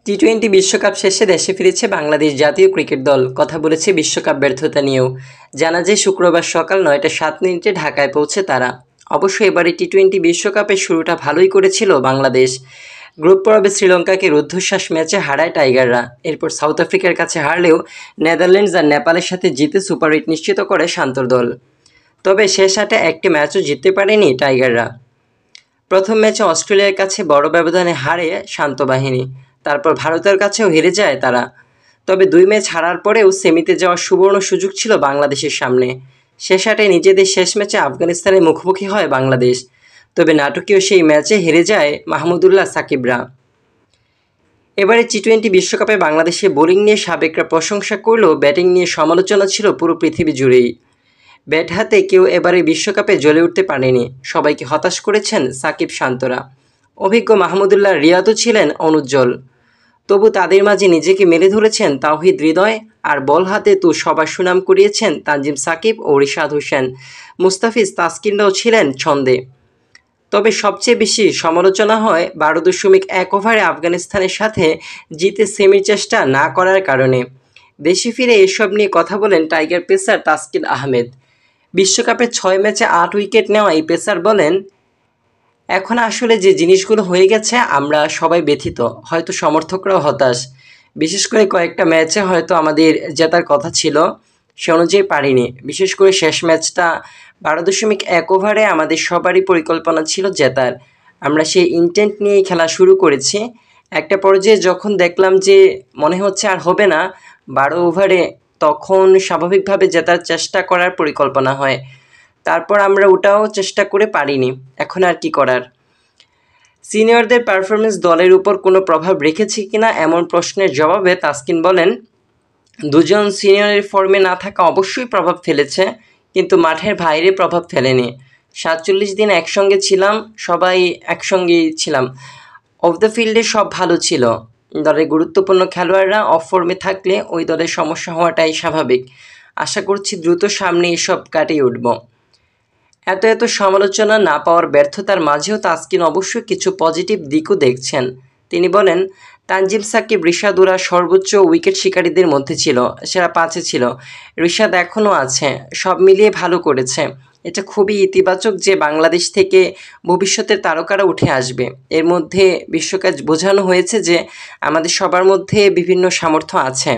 টি-20 বিশ্বকাপ শেষে দেশে ফিরেছে বাংলাদেশ জাতীয় ক্রিকেট দল। কথা বলেছে বিশ্বকাপ ব্যর্থতা নিয়েও। জানা যায় শুক্রবার সকাল 9টা 7 মিনিটে ঢাকায় পৌঁছে তারা। অবশ্য এবারে টি-20 বিশ্বকাপের শুরুটা ভালোই করেছিল বাংলাদেশ। গ্রুপ পর্বে শ্রীলঙ্কাকে রুদ্ধশ্বাস ম্যাচে হারায় টাইগাররা। এরপর সাউথ আফ্রিকার কাছে হারলেও নেদারল্যান্ডস আর নেপালের সাথে জিতে সুপার 8 নিশ্চিত করে শান্তর দল। তবে শেষ 8-এ একটি ম্যাচও জিততে পারেনি টাইগাররা। প্রথম ম্যাচে অস্ট্রেলিয়ার কাছে বড় ব্যবধানে হারে শান্ত বাহিনী। তারপর ভারতের কাছেও হেরে যায় তারা। তবে 2 ম্যাচ হারার পরেও সেমিতে যাওয়ার সুবর্ণ সুযোগ ছিল বাংলাদেশের সামনে। শেষ 8-এ নিজেদের শেষ ম্যাচে আফগানিস্তানের মুখোমুখি হয় বাংলাদেশ। তবে নাটকীয় সেই ম্যাচে হেরে যায় মাহমুদুল্লাহ সাকিবরা। এবারে টি-20 বিশ্বকাপে বাংলাদেশের বোলিং নিয়ে সাবেকরা প্রশংসা করলেও ব্যাটিং নিয়ে সমালোচনা ছিল পুরো পৃথিবী জুড়েই। ব্যাট হাতে কেউ এবারে বিশ্বকাপে জ্বলে উঠতে পারেনি। সবাইকে হতাশ করেছেন সাকিব শান্তরা। অভিজ্ঞ মাহমুদুল্লাহ রিয়াদও ছিলেন অনুজ্জ্বল। তবু তাদের মাঝে নিজেকে মেলে ধরেছেন তাওহিদ হৃদয়, আর বল হাতে তো সবার সুনাম কুড়িয়েছেন তানজিম সাকিব ও রিশাদ হোসেন। মুস্তাফিজ তাসকিনরাও ছিলেন ছন্দে। তবে সবচেয়ে বেশি সমালোচনা হয় 12.1 ওভারে আফগানিস্তানের সাথে জিতে সেমির চেষ্টা না করার কারণে। দেশে ফিরে এসব নিয়ে কথা বলেন টাইগার পেসার তাসকিন আহমেদ। বিশ্বকাপের 6 ম্যাচে 8 উইকেট নেওয়া এই পেসার বলেন, এখন আসলে যে জিনিসগুলো হয়ে গেছে আমরা সবাই ব্যথিত, হয়তো সমর্থকরাও হতাশ। বিশেষ করে কয়েকটা ম্যাচে হয়তো আমাদের জেতার কথা ছিল, সে অনুযায়ী পারিনি। বিশেষ করে শেষ ম্যাচটা 12.1 ওভারে আমাদের সবারই পরিকল্পনা ছিল জেতার। আমরা সেই ইন্টেন্ট নিয়েই খেলা শুরু করেছি। একটা পর্যায়ে যখন দেখলাম যে মনে হচ্ছে আর হবে না 12 ওভারে, তখন স্বাভাবিকভাবে জেতার চেষ্টা করার পরিকল্পনা হয়। তারপর আমরা ওটাও চেষ্টা করে পারিনি। এখন আর কি করার। সিনিয়রদের পারফরমেন্স দলের উপর কোনো প্রভাব রেখেছে কিনা এমন প্রশ্নের জবাবে তাসকিন বলেন, দুজন সিনিয়রের ফর্মে না থাকা অবশ্যই প্রভাব ফেলেছে, কিন্তু মাঠের বাইরে প্রভাব ফেলেনি। 47 দিন একসঙ্গে ছিলাম, সবাই একসঙ্গেই ছিলাম। অফ দ্য ফিল্ডে সব ভালো ছিল। দলের গুরুত্বপূর্ণ খেলোয়াড়রা অফ ফর্মে থাকলে ওই দলের সমস্যা হওয়াটাই স্বাভাবিক। আশা করছি দ্রুত সামনে এসব কাটিয়ে উঠব। এত সমালোচনা না পাওয়ার ব্যর্থতার মাঝেও তাসকিন অবশ্যই কিছু পজিটিভ দিকও দেখছেন। তিনি বলেন, তানজিম সাকিব রিশাদুরা সর্বোচ্চ উইকেট শিকারীদের মধ্যে ছিল, সেরা 5-এ ছিল। রিশাদ এখনও আছে, সব মিলিয়ে ভালো করেছে। এটা খুবই ইতিবাচক যে বাংলাদেশ থেকে ভবিষ্যতের তারকারা উঠে আসবে। এর মধ্যে বিশ্বকে বোঝানো হয়েছে যে আমাদের সবার মধ্যে বিভিন্ন সামর্থ্য আছে।